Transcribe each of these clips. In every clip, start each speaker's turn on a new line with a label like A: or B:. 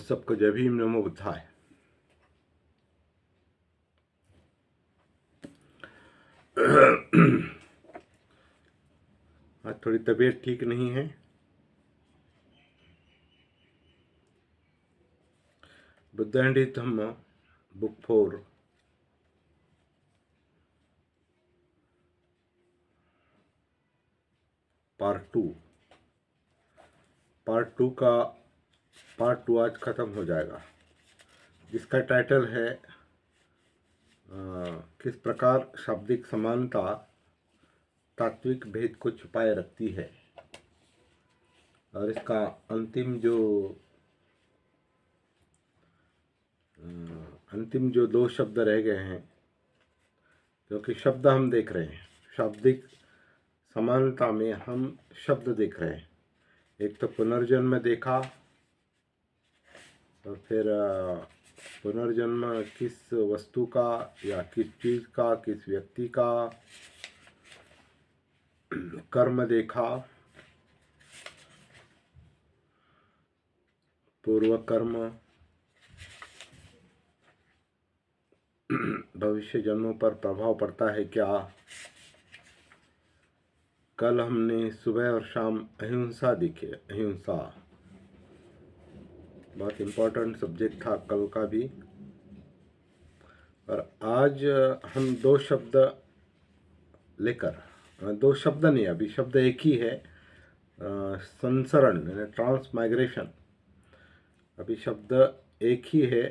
A: सबको जय भीम, नमो बुद्धाय। आज थोड़ी तबीयत ठीक नहीं है। Buddha and his Dhamma book 4 part two का पार्ट 2 आज खत्म हो जाएगा, जिसका टाइटल है किस प्रकार शाब्दिक समानता तात्विक भेद को छुपाए रखती है। और इसका अंतिम जो 2 शब्द रह गए हैं, क्योंकि शब्द हम देख रहे हैं, शाब्दिक समानता में हम शब्द देख रहे हैं। एक तो पुनर्जन्म देखा, और फिर पुनर्जन्म किस वस्तु का या किस चीज़ का, किस व्यक्ति का कर्म देखा, पूर्व कर्म, भविष्य जन्मों पर प्रभाव पड़ता है क्या। कल हमने सुबह और शाम अहिंसा देखी। अहिंसा बहुत इम्पोर्टेंट सब्जेक्ट था कल का भी। और आज हम 2 शब्द लेकर, 2 शब्द नहीं, अभी शब्द एक ही है, संसरण यानी ट्रांसमाइग्रेशन। अभी शब्द एक ही है,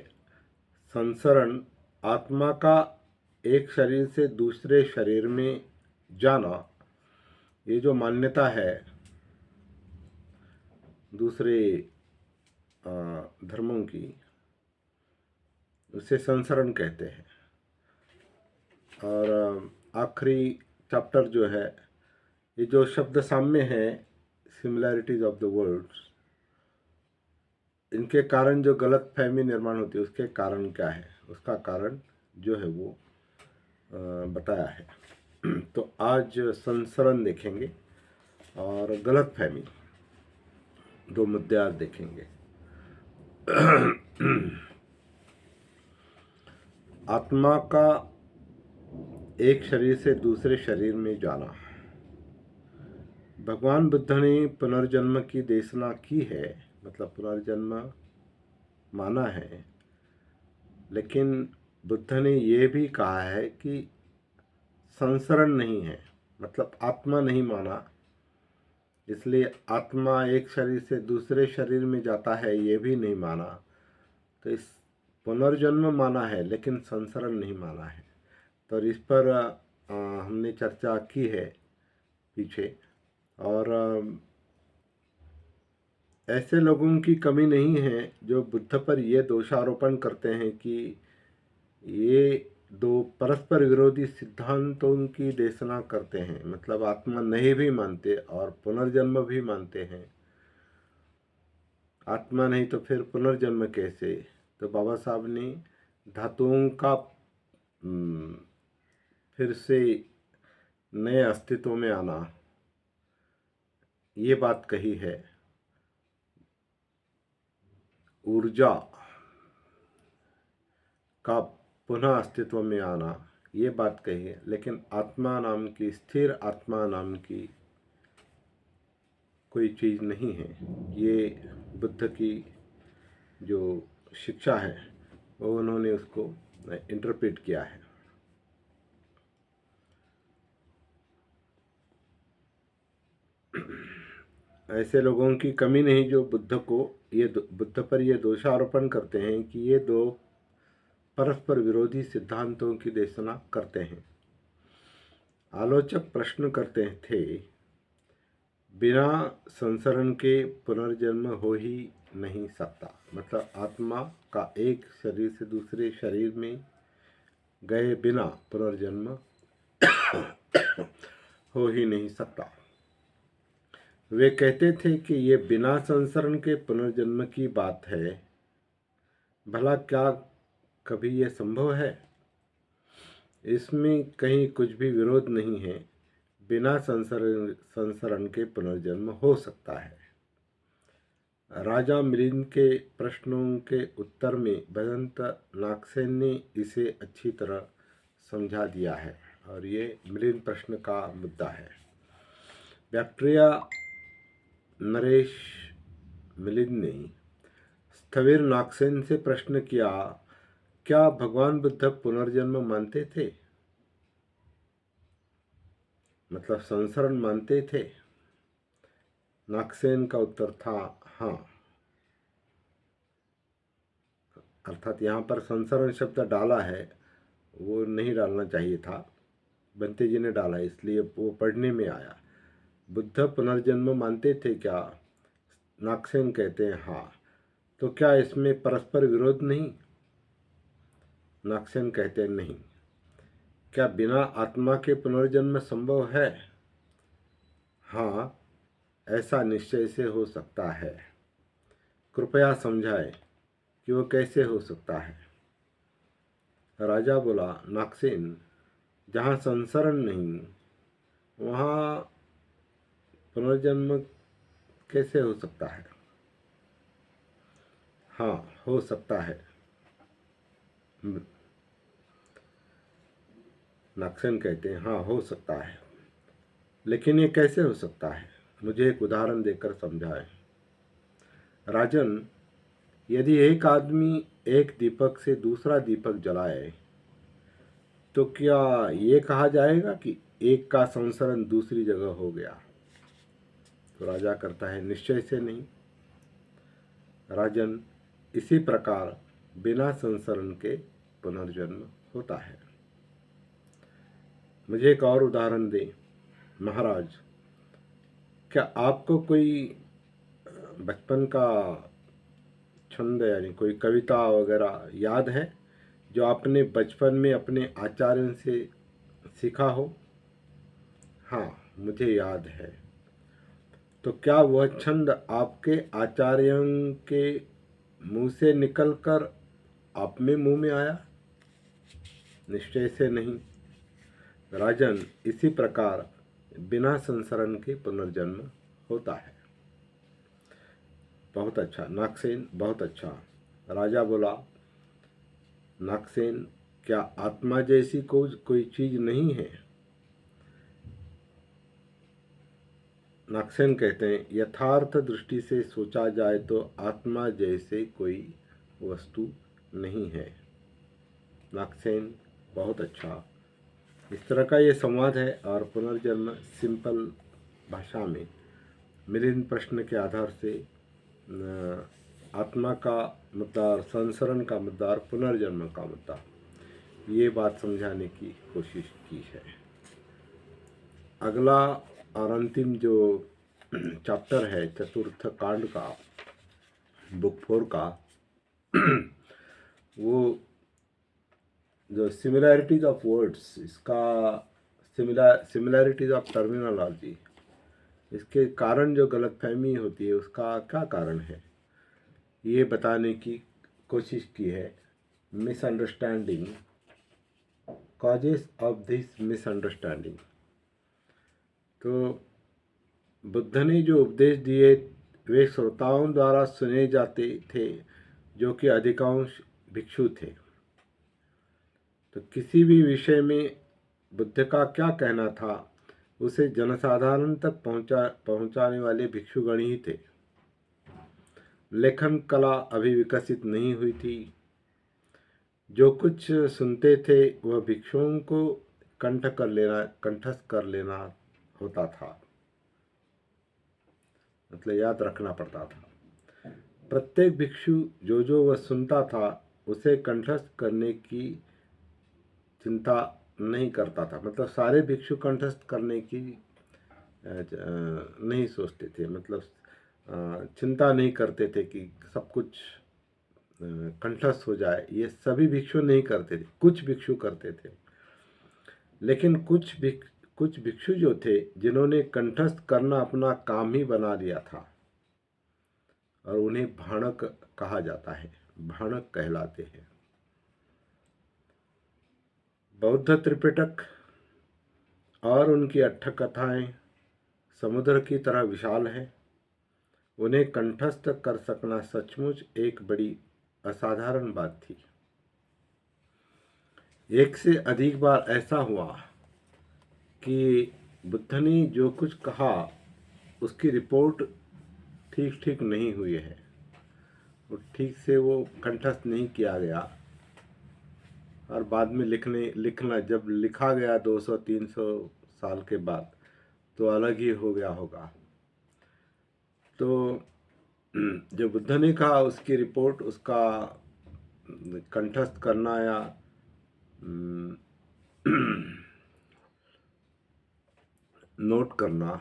A: संसरण। आत्मा का एक शरीर से दूसरे शरीर में जाना, ये जो मान्यता है दूसरे धर्मों की, उसे संसरण कहते हैं। और आखिरी चैप्टर जो है, ये जो शब्द सामने हैं, सिमिलैरिटीज ऑफ द वर्ड्स, इनके कारण जो गलत फहमी निर्माण होती है, उसके कारण क्या है, उसका कारण जो है वो बताया है। तो आज संसरण देखेंगे और गलत फहमी, 2 मुद्दे आज देखेंगे। आत्मा का एक शरीर से दूसरे शरीर में जाना। भगवान बुद्ध ने पुनर्जन्म की देशना की है, मतलब पुनर्जन्म माना है, लेकिन बुद्ध ने ये भी कहा है कि संसरण नहीं है, मतलब आत्मा नहीं माना। इसलिए आत्मा एक शरीर से दूसरे शरीर में जाता है, ये भी नहीं माना। तो इस पुनर्जन्म माना है, लेकिन संसरण नहीं माना है। तो इस पर हमने चर्चा की है पीछे। और ऐसे लोगों की कमी नहीं है जो बुद्ध पर ये दोषारोपण करते हैं कि ये 2 परस्पर विरोधी सिद्धांतों की देशना करते हैं, मतलब आत्मा नहीं भी मानते और पुनर्जन्म भी मानते हैं। आत्मा नहीं तो फिर पुनर्जन्म कैसे। तो बाबा साहब ने धातुओं का फिर से नए अस्तित्व में आना, ये बात कही है। ऊर्जा का पुनः अस्तित्व में आना, ये बात कही है। लेकिन आत्मा नाम की, स्थिर आत्मा नाम की कोई चीज़ नहीं है। ये बुद्ध की जो शिक्षा है वो उन्होंने उसको इंटरप्रेट किया है। ऐसे लोगों की कमी नहीं जो बुद्ध पर ये दोषारोपण करते हैं कि ये 2 परस्पर विरोधी सिद्धांतों की देशना करते हैं। आलोचक प्रश्न करते थे, बिना संसरण के पुनर्जन्म हो ही नहीं सकता, मतलब आत्मा का एक शरीर से दूसरे शरीर में गए बिना पुनर्जन्म हो ही नहीं सकता। वे कहते थे कि ये बिना संसरण के पुनर्जन्म की बात है, भला क्या कभी ये संभव है। इसमें कहीं कुछ भी विरोध नहीं है। बिना संसरण के पुनर्जन्म हो सकता है। राजा मिलिंद के प्रश्नों के उत्तर में भदंत नागसेन ने इसे अच्छी तरह समझा दिया है और ये मिलिंद प्रश्न का मुद्दा है। बैक्टीरिया नरेश मिलिंद ने स्थविर नागसेन से प्रश्न किया, क्या भगवान बुद्ध पुनर्जन्म मानते थे? मतलब संसरण मानते थे? नागसेन का उत्तर था हाँ। अर्थात यहाँ पर संसरण शब्द डाला है, वो नहीं डालना चाहिए था, बंते जी ने डाला इसलिए वो पढ़ने में आया। बुद्ध पुनर्जन्म मानते थे क्या? नागसेन कहते हैं हाँ। तो क्या इसमें परस्पर विरोध नहीं? नागसेन कहते हैं नहीं। क्या बिना आत्मा के पुनर्जन्म संभव है? हाँ, ऐसा निश्चय से हो सकता है। कृपया समझाएं कि वो कैसे हो सकता है। राजा बोला, नागसेन, जहाँ संसरण नहीं वहाँ पुनर्जन्म कैसे हो सकता है? हाँ, हो सकता है। नागसेन कहते हैं हाँ, हो सकता है, लेकिन ये कैसे हो सकता है? मुझे एक उदाहरण देकर समझाएं। राजन, यदि एक आदमी एक दीपक से दूसरा दीपक जलाए तो क्या ये कहा जाएगा कि एक का संसरण दूसरी जगह हो गया? तो राजा करता है निश्चय से नहीं। राजन, इसी प्रकार बिना संसरण के पुनर्जन्म होता है। मुझे एक और उदाहरण दें। महाराज, क्या आपको कोई बचपन का छंद यानी कोई कविता वगैरह याद है जो आपने बचपन में अपने आचार्यों से सीखा हो? हाँ, मुझे याद है। तो क्या वह छंद आपके आचार्यों के मुंह से निकलकर आप में मुंह में आया? निश्चय से नहीं। राजन, इसी प्रकार बिना संसरण के पुनर्जन्म होता है। बहुत अच्छा नागसेन, बहुत अच्छा। राजा बोला, नागसेन, क्या आत्मा जैसी कोई चीज नहीं है? नागसेन कहते हैं, यथार्थ दृष्टि से सोचा जाए तो आत्मा जैसे कोई वस्तु नहीं है। नागसेन, बहुत अच्छा। इस तरह का ये संवाद है और पुनर्जन्म सिंपल भाषा में मिलिंद प्रश्न के आधार से आत्मा का मुद्दा और संसरण का मुद्दा और पुनर्जन्म का मुद्दा, ये बात समझाने की कोशिश की है। अगला और अंतिम जो चैप्टर है चतुर्थ कांड का, बुक 4 का, वो जो सिमिलैरिटीज ऑफ वर्ड्स, इसका सिमिलैरिटीज ऑफ टर्मिनोलॉजी, इसके कारण जो गलतफहमी होती है उसका क्या कारण है, ये बताने की कोशिश की है। Misunderstanding, causes of this misunderstanding. तो बुद्ध ने जो उपदेश दिए वे श्रोताओं द्वारा सुने जाते थे जो कि अधिकांश भिक्षु थे। तो किसी भी विषय में बुद्ध का क्या कहना था उसे जनसाधारण तक पहुंचाने वाले भिक्षुगण ही थे। लेखन कला अभी विकसित नहीं हुई थी। जो कुछ सुनते थे वह भिक्षुओं को कंठस्थ कर लेना होता था, मतलब याद रखना पड़ता था। प्रत्येक भिक्षु जो वह सुनता था उसे कंठस्थ करने की चिंता नहीं करता था। मतलब सारे भिक्षु कंठस्थ करने की नहीं सोचते थे, मतलब चिंता नहीं करते थे कि सब कुछ कंठस्थ हो जाए। ये सभी भिक्षु नहीं करते थे, कुछ भिक्षु करते थे। लेकिन कुछ भिक्षु जो थे जिन्होंने कंठस्थ करना अपना काम ही बना लिया था और उन्हें भाणक कहा जाता है, भाणक कहलाते हैं। बौद्ध त्रिपिटक और उनकी 8 कथाएं समुद्र की तरह विशाल हैं। उन्हें कंठस्थ कर सकना सचमुच एक बड़ी असाधारण बात थी। एक से अधिक बार ऐसा हुआ कि बुद्ध ने जो कुछ कहा उसकी रिपोर्ट ठीक ठीक नहीं हुई है, और ठीक से वो कंठस्थ नहीं किया गया, और बाद में लिखना जब लिखा गया 200-300 साल के बाद तो अलग ही हो गया होगा। तो जो बुद्ध ने कहा उसकी रिपोर्ट, उसका कंठस्थ करना या नोट करना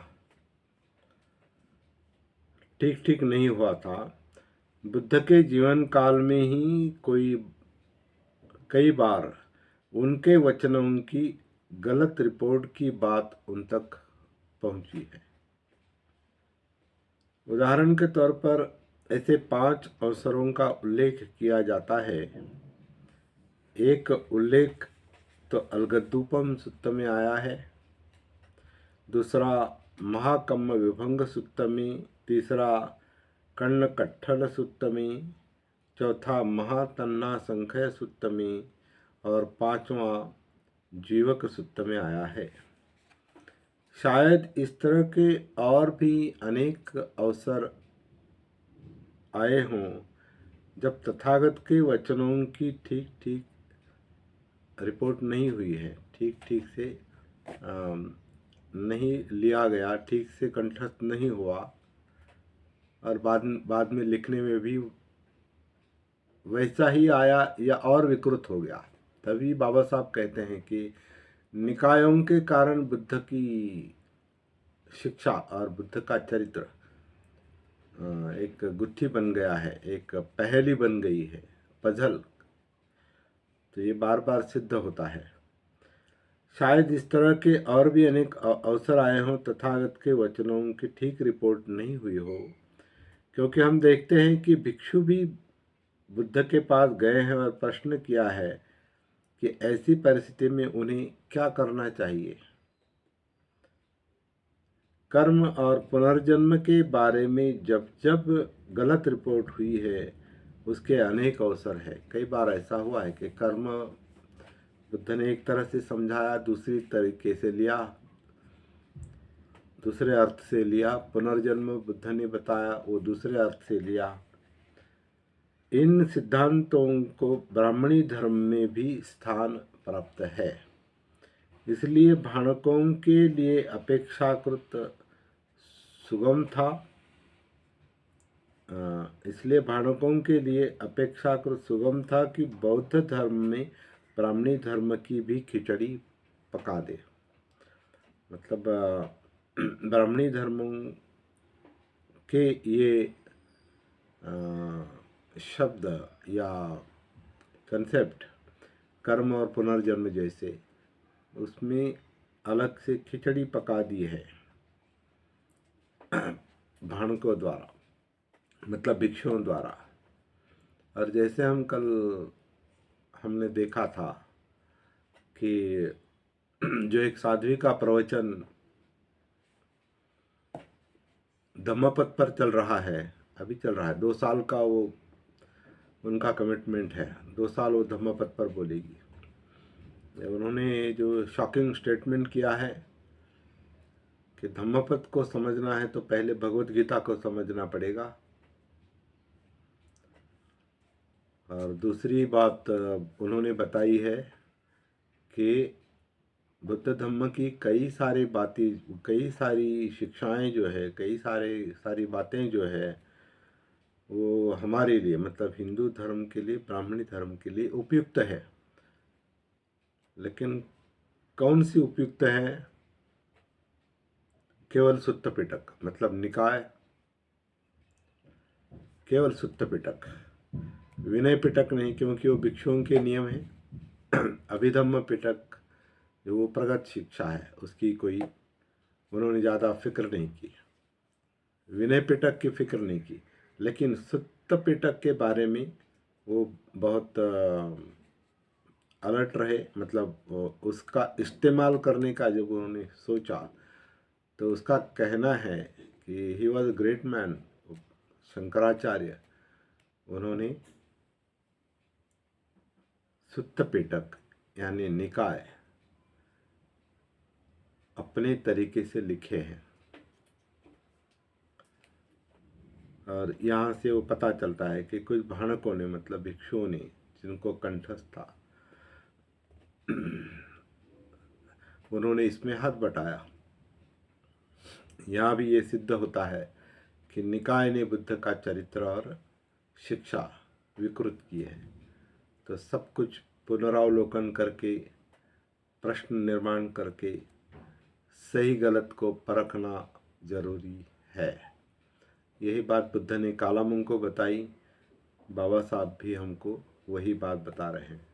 A: ठीक ठीक नहीं हुआ था। बुद्ध के जीवन काल में ही कई बार उनके वचनों की गलत रिपोर्ट की बात उन तक पहुंची है। उदाहरण के तौर पर ऐसे 5 अवसरों का उल्लेख किया जाता है। एक उल्लेख तो अलगद्दूपम सुत्त में आया है, दूसरा महाकम्म विभंग सुत्त में, तीसरा कण्णकट्ठल सुत्त में, चौथा महातन्ना संख्य सुत्त में, और 5वां जीवक सुत्त में आया है। शायद इस तरह के और भी अनेक अवसर आए हों जब तथागत के वचनों की ठीक ठीक रिपोर्ट नहीं हुई है, ठीक ठीक से नहीं लिया गया, ठीक से कंठस्थ नहीं हुआ, और बाद में लिखने में भी वैसा ही आया या और विकृत हो गया। तभी बाबा साहब कहते हैं कि निकायों के कारण बुद्ध की शिक्षा और बुद्ध का चरित्र एक गुत्थी बन गया है, एक पहेली बन गई है, पजल। तो ये बार बार सिद्ध होता है। शायद इस तरह के और भी अनेक अवसर आए हों तथागत के वचनों की ठीक रिपोर्ट नहीं हुई हो, क्योंकि हम देखते हैं कि भिक्षु भी बुद्ध के पास गए हैं और प्रश्न किया है कि ऐसी परिस्थिति में उन्हें क्या करना चाहिए। कर्म और पुनर्जन्म के बारे में जब जब गलत रिपोर्ट हुई है उसके अनेक अवसर है। कई बार ऐसा हुआ है कि कर्म बुद्ध ने एक तरह से समझाया, दूसरी तरीके से लिया, दूसरे अर्थ से लिया। पुनर्जन्म बुद्ध ने बताया, वो दूसरे अर्थ से लिया। इन सिद्धांतों को ब्राह्मणी धर्म में भी स्थान प्राप्त है। इसलिए भाणकों के लिए अपेक्षाकृत सुगम था। इसलिए भाणकों के लिए अपेक्षाकृत सुगम था कि बौद्ध धर्म में ब्राह्मणी धर्म की भी खिचड़ी पका दे। मतलब ब्राह्मणी धर्मों के ये शब्द या कंसेप्ट कर्म और पुनर्जन्म जैसे, उसमें अलग से खिचड़ी पका दी है भाणकों द्वारा, मतलब भिक्षुओं द्वारा। और जैसे हमने देखा था कि जो एक साध्वी का प्रवचन धम्मपद पर चल रहा है, अभी चल रहा है, 2 साल का वो उनका कमिटमेंट है, 2 साल वो धम्मपद पर बोलेगी। उन्होंने जो शॉकिंग स्टेटमेंट किया है कि धम्मपद को समझना है तो पहले भगवत गीता को समझना पड़ेगा। और दूसरी बात उन्होंने बताई है कि बुद्ध धम्म की कई सारी बातें, कई सारी शिक्षाएं जो है, सारी बातें जो है वो हमारे लिए, मतलब हिंदू धर्म के लिए, ब्राह्मणी धर्म के लिए उपयुक्त है। लेकिन कौन सी उपयुक्त है? केवल सुत्त पिटक, मतलब निकाय, केवल सुत्त पिटक, विनय पिटक नहीं, क्योंकि वो भिक्षुओं के नियम है। अभिधम्म पिटक जो वो प्रगत शिक्षा है, उसकी कोई उन्होंने ज़्यादा फिक्र नहीं की, विनय पिटक की फिक्र नहीं की। लेकिन सुत्त पिटक के बारे में वो बहुत अलर्ट रहे, मतलब उसका इस्तेमाल करने का जब उन्होंने सोचा, तो उसका कहना है कि he was a great man. Shankaracharya, उन्होंने सुत्त पिटक यानी निकाय अपने तरीके से लिखे हैं, और यहाँ से वो पता चलता है कि कुछ भाणकों ने, मतलब भिक्षुओं ने, जिनको कंठस्थ था, उन्होंने इसमें हाथ बटाया। यहाँ भी ये सिद्ध होता है कि निकाय ने बुद्ध का चरित्र और शिक्षा विकृत की है। तो सब कुछ पुनरावलोकन करके, प्रश्न निर्माण करके सही गलत को परखना जरूरी है। यही बात बुद्ध ने कालामुंग को बताई, बाबा साहब भी हमको वही बात बता रहे हैं।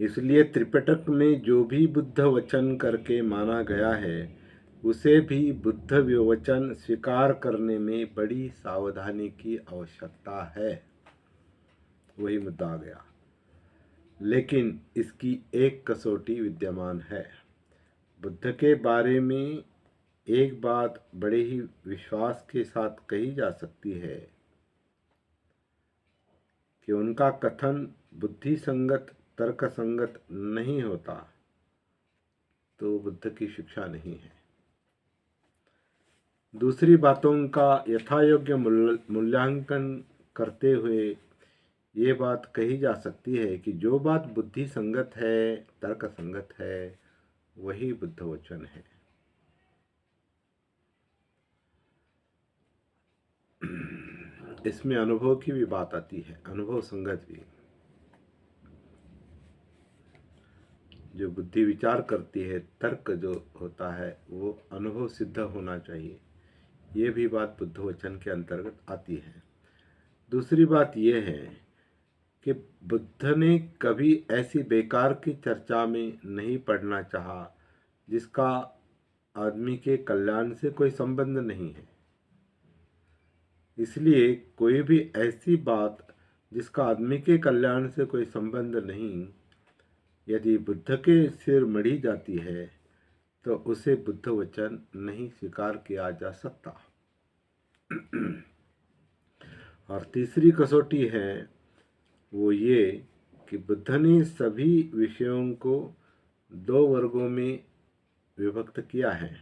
A: इसलिए त्रिपिटक में जो भी बुद्ध वचन करके माना गया है, उसे भी बुद्ध विवचन स्वीकार करने में बड़ी सावधानी की आवश्यकता है। वही मुद्दा आ गया। लेकिन इसकी एक कसौटी विद्यमान है। बुद्ध के बारे में एक बात बड़े ही विश्वास के साथ कही जा सकती है कि उनका कथन बुद्धि संगत, तर्क संगत नहीं होता तो बुद्ध की शिक्षा नहीं है। दूसरी बातों का यथायोग्य मूल्यांकन करते हुए ये बात कही जा सकती है कि जो बात बुद्धि संगत है, तर्क संगत है, वही बुद्ध वचन है। इसमें अनुभव की भी बात आती है, अनुभव संगत भी। जो बुद्धि विचार करती है, तर्क जो होता है, वो अनुभव सिद्ध होना चाहिए। ये भी बात बुद्ध वचन के अंतर्गत आती है। दूसरी बात यह है कि बुद्ध ने कभी ऐसी बेकार की चर्चा में नहीं पड़ना चाहा जिसका आदमी के कल्याण से कोई संबंध नहीं है। इसलिए कोई भी ऐसी बात जिसका आदमी के कल्याण से कोई संबंध नहीं, यदि बुद्ध के सिर मढ़ी जाती है तो उसे बुद्ध वचन नहीं स्वीकार किया जा सकता। और तीसरी कसौटी है वो ये कि बुद्ध ने सभी विषयों को दो वर्गों में विभक्त किया है।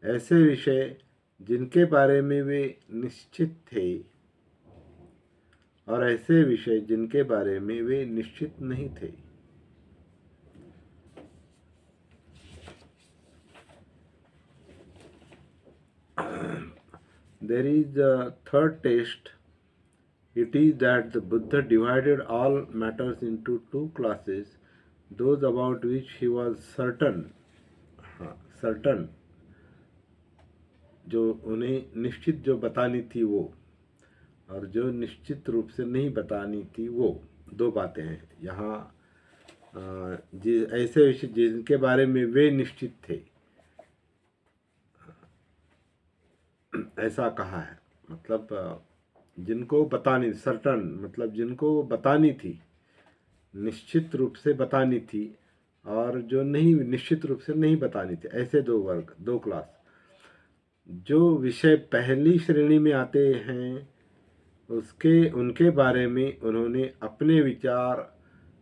A: ऐसे विषय जिनके बारे में वे निश्चित थे और ऐसे विषय जिनके बारे में वे निश्चित नहीं थे। There is a third test. It is that the Buddha divided all matters into two classes, those about which he was certain, जो उन्हें निश्चित जो बतानी थी वो, और जो निश्चित रूप से नहीं बतानी थी वो। दो बातें हैं यहाँ। ऐसे विषय जिनके बारे में वे निश्चित थे, ऐसा कहा है। मतलब जिनको बतानी, सर्टन मतलब जिनको बतानी थी, निश्चित रूप से बतानी थी, और जो नहीं, निश्चित रूप से नहीं बतानी थी। ऐसे दो वर्ग, दो क्लास। जो विषय पहली श्रेणी में आते हैं उनके बारे में उन्होंने अपने विचार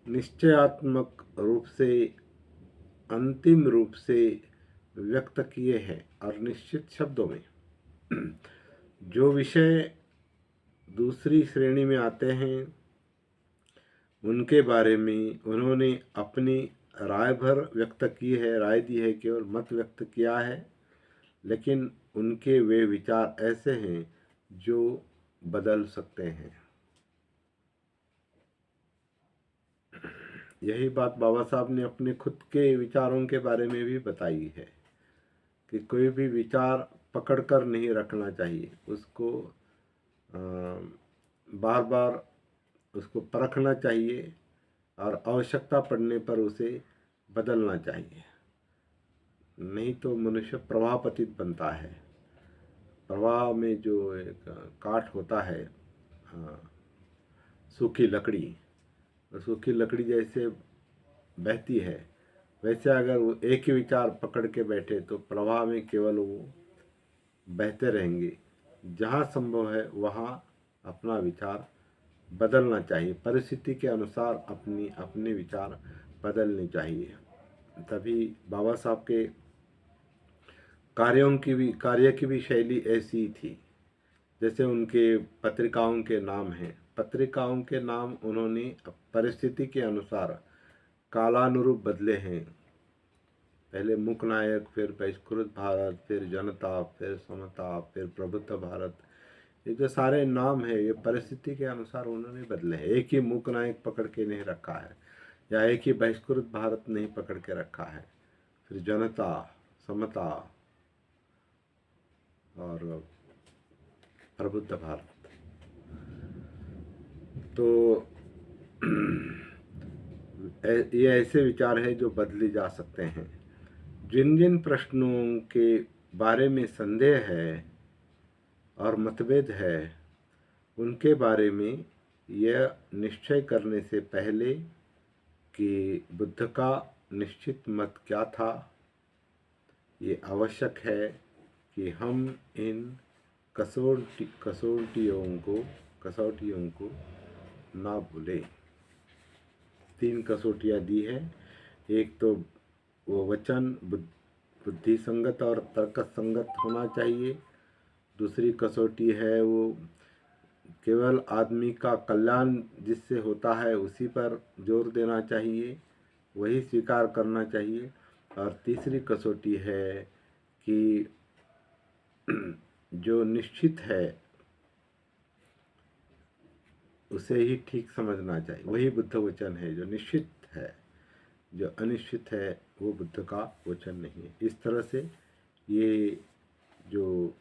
A: निश्चयात्मक रूप से, अंतिम रूप से व्यक्त किए हैं और निश्चित शब्दों में। जो विषय दूसरी श्रेणी में आते हैं उनके बारे में उन्होंने अपनी राय भर व्यक्त की है, राय दी है, केवल मत व्यक्त किया है, लेकिन उनके वे विचार ऐसे हैं जो बदल सकते हैं। यही बात बाबा साहब ने अपने खुद के विचारों के बारे में भी बताई है कि कोई भी विचार पकड़ कर नहीं रखना चाहिए, उसको बार बार उसको परखना चाहिए और आवश्यकता पड़ने पर उसे बदलना चाहिए। नहीं तो मनुष्य प्रवाहपतित बनता है। प्रवाह में जो एक काठ होता है, हाँ, सूखी लकड़ी, और सूखी लकड़ी जैसे बहती है, वैसे अगर वो एक ही विचार पकड़ के बैठे तो प्रवाह में केवल वो बहते रहेंगे। जहाँ संभव है वहाँ अपना विचार बदलना चाहिए, परिस्थिति के अनुसार अपने विचार बदलने चाहिए। तभी बाबा साहब के कार्य की भी शैली ऐसी थी। जैसे उनके पत्रिकाओं के नाम हैं, पत्रिकाओं के नाम उन्होंने परिस्थिति के अनुसार कालानुरूप बदले हैं। पहले मुक नायक, फिर बहिष्कृत भारत, फिर जनता, फिर समता, फिर प्रबुद्ध भारत। ये जो सारे नाम है ये परिस्थिति के अनुसार उन्होंने बदले हैं। एक ही मुक नायक पकड़ के नहीं रखा है, या एक ही बहिष्कृत भारत नहीं पकड़ के रखा है। फिर जनता, समता और प्रबुद्ध भारत। तो ये ऐसे विचार है जो बदले जा सकते हैं। जिन जिन प्रश्नों के बारे में संदेह है और मतभेद है, उनके बारे में यह निश्चय करने से पहले कि बुद्ध का निश्चित मत क्या था, ये आवश्यक है कि हम इन कसौटियों को ना भूलें। 3 कसौटियाँ दी है। एक तो वो वचन बुद्धि संगत और तर्क संगत होना चाहिए। दूसरी कसौटी है वो केवल आदमी का कल्याण जिससे होता है उसी पर जोर देना चाहिए, वही स्वीकार करना चाहिए। और तीसरी कसौटी है कि जो निश्चित है उसे ही ठीक समझना चाहिए। वही बुद्ध वचन है जो निश्चित है, जो अनिश्चित है वो बुद्ध का वचन नहीं है। इस तरह से ये जो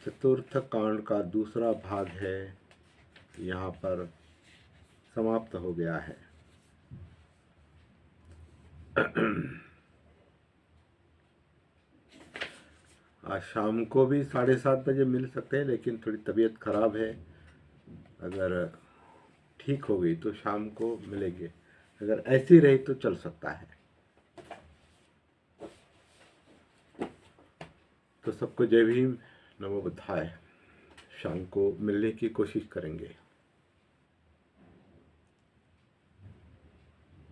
A: चतुर्थ कांड का दूसरा भाग है यहाँ पर समाप्त हो गया है। आज शाम को भी 7:30 बजे मिल सकते हैं, लेकिन थोड़ी तबीयत खराब है। अगर ठीक हो गई तो शाम को मिलेंगे, अगर ऐसी रही तो चल सकता है। तो सबको जय भीम, नमो बुद्धाय। शाम को मिलने की कोशिश करेंगे।